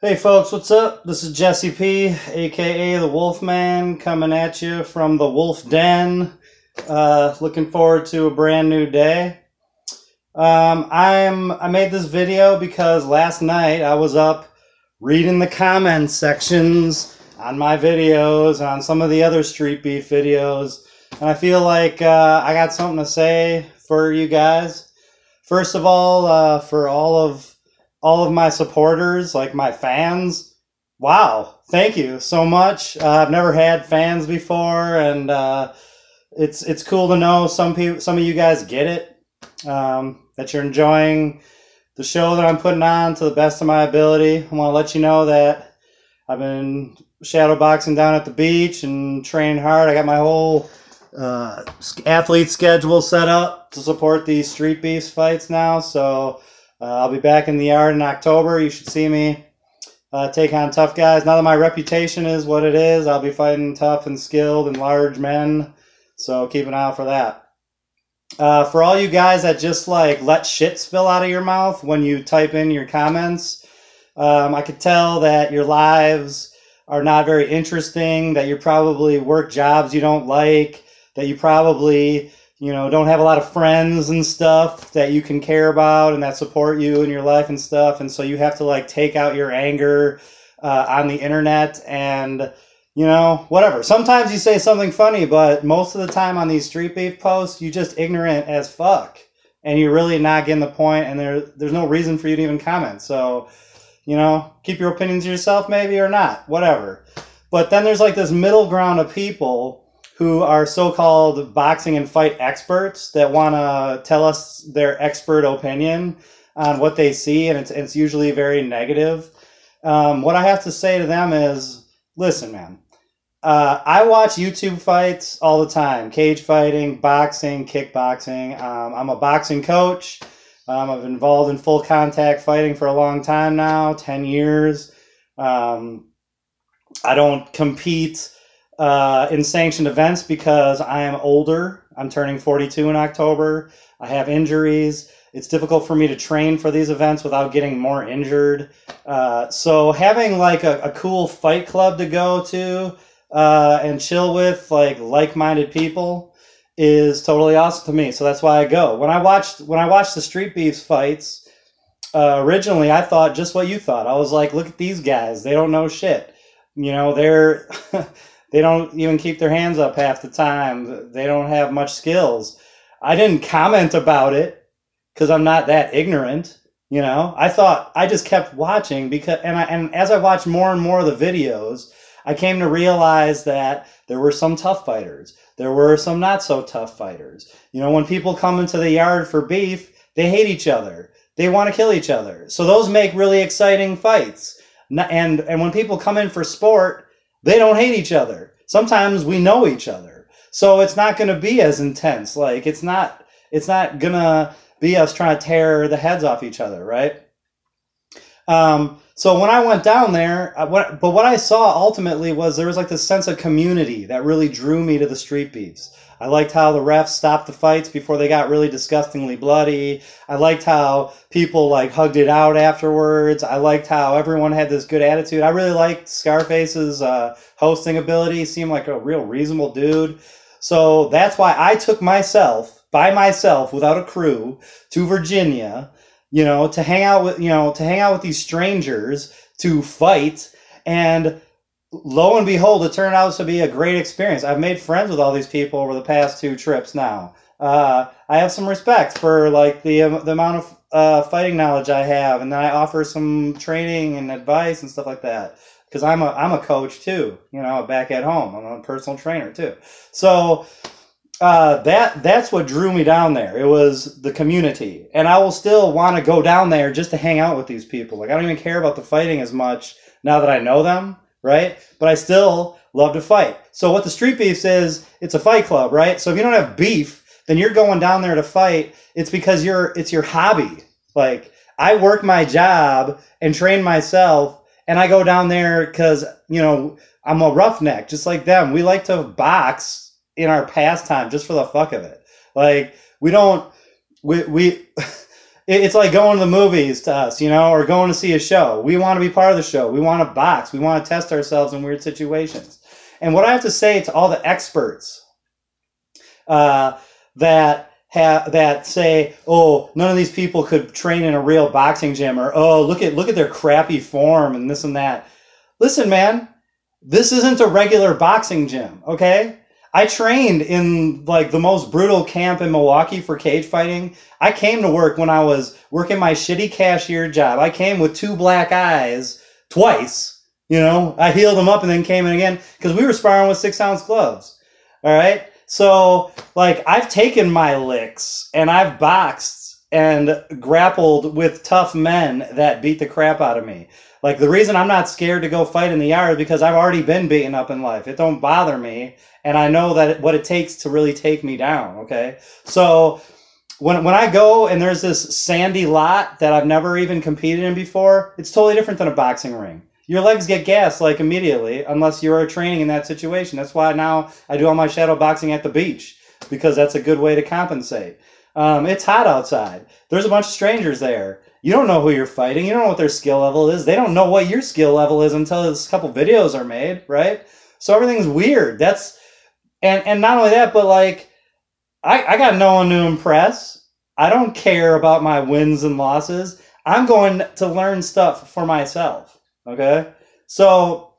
Hey folks, what's up? This is Jesse P, aka the Wolfman, coming at you from the Wolf Den. Looking forward to a brand new day. I made this video because last night I was up reading the comments sections on my videos, on some of the other Street Beef videos, and I feel like I got something to say for you guys. First of all, for all of my supporters, like my fans, wow, thank you so much. I've never had fans before, and it's cool to know some of you guys get it. That you're enjoying the show that I'm putting on to the best of my ability. I want to let you know that I've been shadow boxing down at the beach and training hard. I got my whole athlete schedule set up to support these Street Beefs fights now, so I'll be back in the yard in October. You should see me take on tough guys. Now that my reputation is what it is, I'll be fighting tough and skilled and large men, so keep an eye out for that. For all you guys that just like let shit spill out of your mouth when you type in your comments, I could tell that your lives are not very interesting, that you probably work jobs you don't like, that you probably, don't have a lot of friends and stuff that you can care about and that support you in your life and stuff. And so you have to like take out your anger on the internet and, whatever. Sometimes you say something funny, but most of the time on these Street Beef posts, you just ignorant as fuck. And you're really not getting the point, and there's no reason for you to even comment. So, keep your opinions to yourself maybe or not, whatever. But then there's like this middle ground of people who are so-called boxing and fight experts that want to tell us their expert opinion on what they see, and it's usually very negative. What I have to say to them is, listen, man, I watch YouTube fights all the time, cage fighting, boxing, kickboxing. I'm a boxing coach. I've been involved in full contact fighting for a long time now, 10 years. I don't compete in sanctioned events because I am older. I'm turning 42 in October. I have injuries. It's difficult for me to train for these events without getting more injured. So having like a cool fight club to go to and chill with like-minded people is totally awesome to me. So that's why I go. When I watched the Street Beefs fights, originally I thought just what you thought. I was like, look at these guys. They don't know shit. They're they don't even keep their hands up half the time. They don't have much skills. I didn't comment about it because I'm not that ignorant. I just kept watching and as I watched more and more of the videos, I came to realize that there were some tough fighters. There were some not so tough fighters. When people come into the yard for beef, they hate each other. They want to kill each other. So those make really exciting fights. And when people come in for sport, they don't hate each other. Sometimes we know each other. So it's not going to be as intense. Like it's not going to be us trying to tear the heads off each other, right? So when I went down there, what I saw ultimately was there was like this sense of community that really drew me to the Street Beefs. I liked how the refs stopped the fights before they got really disgustingly bloody. I liked how people like hugged it out afterwards. I liked how everyone had this good attitude. I really liked Scarface's hosting ability. He seemed like a real reasonable dude. So that's why I took by myself without a crew to Virginia, to hang out with these strangers to fight. And lo and behold, it turned out to be a great experience. I've made friends with all these people over the past 2 trips now. I have some respect for like the amount of fighting knowledge I have, and then I offer some training and advice and stuff like that because I'm a coach too. Back at home, I'm a personal trainer too. So that's what drew me down there. It was the community, and I will still want to go down there just to hang out with these people. Like I don't even care about the fighting as much now that I know them. Right? But I still love to fight. So what the Street Beefs is, it's a fight club, right? So if you don't have beef, then you're going down there to fight. It's because it's your hobby. Like I work my job and train myself, and I go down there because, I'm a roughneck, just like them. We like to box in our pastime just for the fuck of it. Like we It's like going to the movies to us, you know, or going to see a show. We want to be part of the show. We want to box. We want to test ourselves in weird situations. And what I have to say to all the experts that say, oh, none of these people could train in a real boxing gym, or oh, look at their crappy form and this and that. Listen, man, this isn't a regular boxing gym, okay? I trained in like the most brutal camp in Milwaukee for cage fighting. I came to work when I was working my shitty cashier job. I came with 2 black eyes twice. You know, I healed them up and then came in again because we were sparring with 6-ounce gloves. All right. So like I've taken my licks and I've boxed and grappled with tough men that beat the crap out of me. Like the reason I'm not scared to go fight in the yard is because I've already been beaten up in life. It don't bother me. And I know that what it takes to really take me down. Okay. So when I go and there's this sandy lot that I've never even competed in before, it's totally different than a boxing ring. Your legs get gassed like immediately unless you are training in that situation. That's why now I do all my shadow boxing at the beach because that's a good way to compensate. It's hot outside. There's a bunch of strangers there. You don't know who you're fighting. You don't know what their skill level is. They don't know what your skill level is until this couple videos are made, right? So everything's weird. And not only that, but like I got no one to impress. I don't care about my wins and losses. I'm going to learn stuff for myself. Okay, so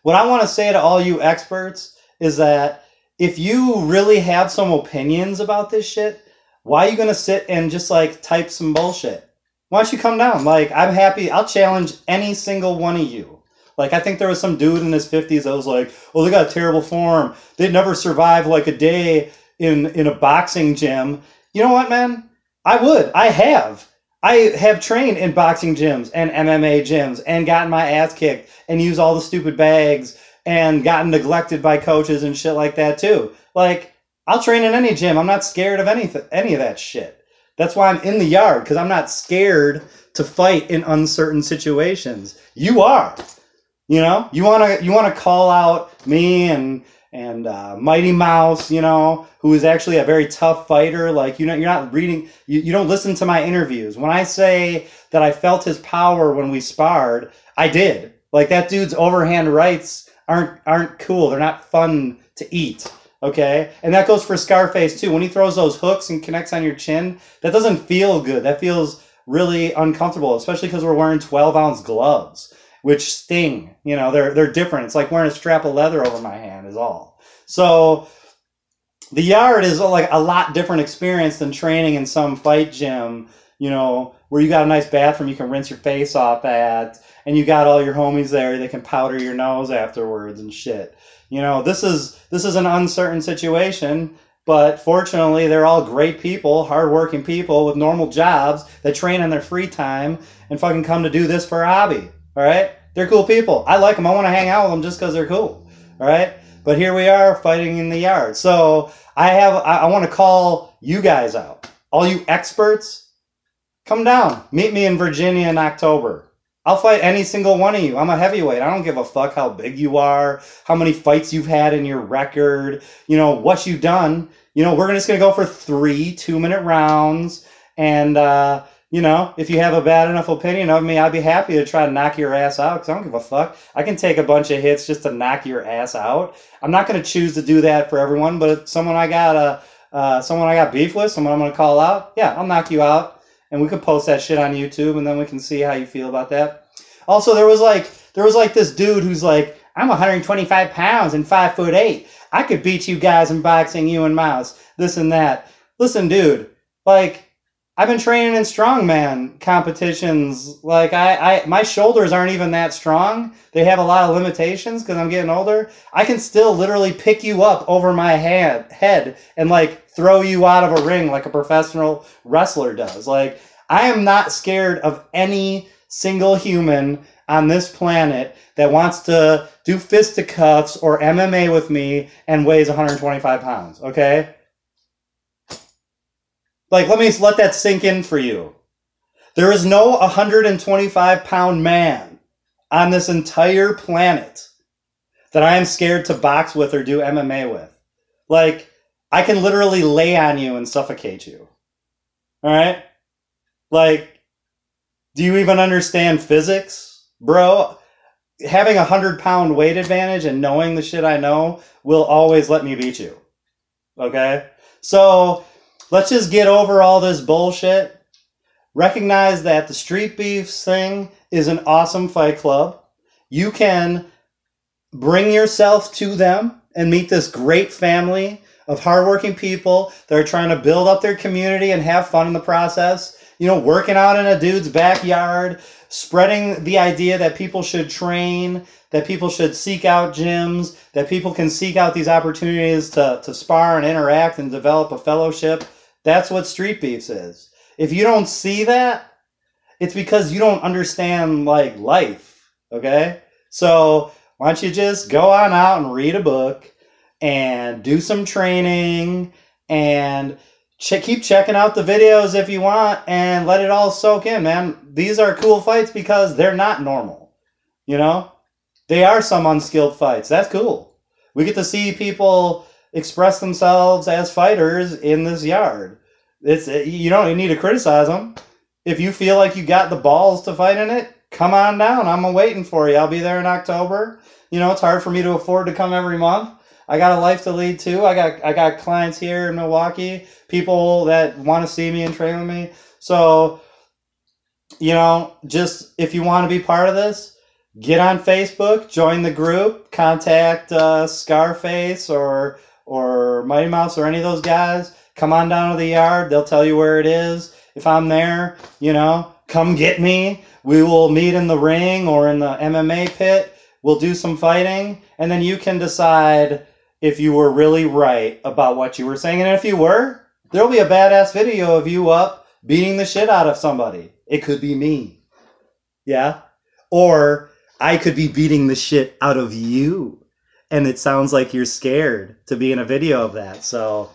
what I want to say to all you experts is that if you really have some opinions about this shit, why are you going to sit and just like type some bullshit? Why don't you come down? Like, I'm happy. I'll challenge any single one of you. Like, I think there was some dude in his 50s that was like, oh, they got terrible form. They'd never survive like a day in a boxing gym. You know what, man? I would. I have trained in boxing gyms and MMA gyms and gotten my ass kicked and used all the stupid bags and gotten neglected by coaches and shit like that too. Like, I'll train in any gym. I'm not scared of any of that shit. That's why I'm in the yard, because I'm not scared to fight in uncertain situations. You are. You know? You wanna call out me and Mighty Mouse, you know, who is actually a very tough fighter. Like, you know, you're not reading, you don't listen to my interviews. When I say that I felt his power when we sparred, I did. Like, that dude's overhand rights aren't cool. They're not fun to eat. Okay? And that goes for Scarface too. When he throws those hooks and connects on your chin, that doesn't feel good. That feels really uncomfortable, especially because we're wearing 12-ounce gloves, which sting. You know, they're different. It's like wearing a strap of leather over my hand is all. So the yard is like a lot different experience than training in some fight gym, you know, where you got a nice bathroom you can rinse your face off at, and you got all your homies there that can powder your nose afterwards and shit. You know, this is an uncertain situation, but fortunately they're all great people, hardworking people with normal jobs that train in their free time and fucking come to do this for a hobby. All right? They're cool people. I like them. I want to hang out with them just because they're cool. All right? But here we are fighting in the yard. So I want to call you guys out. All you experts, come down. Meet me in Virginia in October. I'll fight any single one of you. I'm a heavyweight. I don't give a fuck how big you are, how many fights you've had in your record, you know, what you've done. You know, we're just going to go for 3 2-minute rounds. And, you know, if you have a bad enough opinion of me, I'd be happy to try to knock your ass out because I don't give a fuck. I can take a bunch of hits just to knock your ass out. I'm not going to choose to do that for everyone, but if someone I got beef with, someone I'm going to call out, yeah, I'll knock you out. And we could post that shit on YouTube, and then we can see how you feel about that. Also, there was like this dude who's like, I'm 125 pounds and 5'8". I could beat you guys in boxing, you and Mouse, this and that. Listen, dude, like, I've been training in strongman competitions. Like, my shoulders aren't even that strong. They have a lot of limitations because I'm getting older. I can still literally pick you up over my head and, like, throw you out of a ring like a professional wrestler does. Like, I am not scared of any single human on this planet that wants to do fisticuffs or MMA with me and weighs 125 pounds, okay? Like, let that sink in for you. There is no 125-pound man on this entire planet that I am scared to box with or do MMA with. Like, I can literally lay on you and suffocate you. All right? Like, do you even understand physics, bro? Having 100-pound weight advantage and knowing the shit I know will always let me beat you. Okay? So, let's just get over all this bullshit. Recognize that the Streetbeefs thing is an awesome fight club. You can bring yourself to them and meet this great family of hardworking people that are trying to build up their community and have fun in the process. You know, working out in a dude's backyard, spreading the idea that people should train, that people should seek out gyms, that people can seek out these opportunities to spar and interact and develop a fellowship. That's what Streetbeefs is. If you don't see that, it's because you don't understand, like, life, okay? So why don't you just go on out and read a book and do some training and keep checking out the videos if you want and let it all soak in, man. These are cool fights because they're not normal, you know? They are some unskilled fights. That's cool. We get to see people express themselves as fighters in this yard. You don't need to criticize them. If you feel like you got the balls to fight in it, come on down. I'm waiting for you. I'll be there in October. You know, it's hard for me to afford to come every month. I got a life to lead too. I got clients here in Milwaukee, people that want to see me and train with me. So, you know, just if you want to be part of this, get on Facebook, join the group, contact Scarface or Mighty Mouse or any of those guys. Come on down to the yard. They'll tell you where it is. If I'm there, you know, come get me. We will meet in the ring or in the MMA pit. We'll do some fighting. And then you can decide if you were really right about what you were saying. And if you were, there'll be a badass video of you up beating the shit out of somebody. It could be me. Yeah? Or I could be beating the shit out of you. And it sounds like you're scared to be in a video of that. So,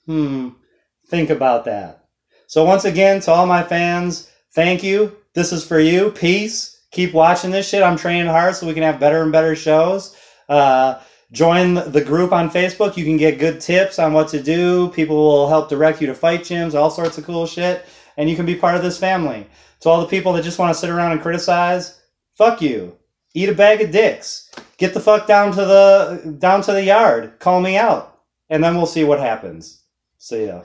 think about that. So once again, to all my fans, thank you. This is for you. Peace. Keep watching this shit. I'm training hard so we can have better and better shows. Join the group on Facebook. You can get good tips on what to do. People will help direct you to fight gyms, all sorts of cool shit. And you can be part of this family. To all the people that just want to sit around and criticize, fuck you. Eat a bag of dicks. Get the fuck down to the yard. Call me out. And then we'll see what happens. See ya.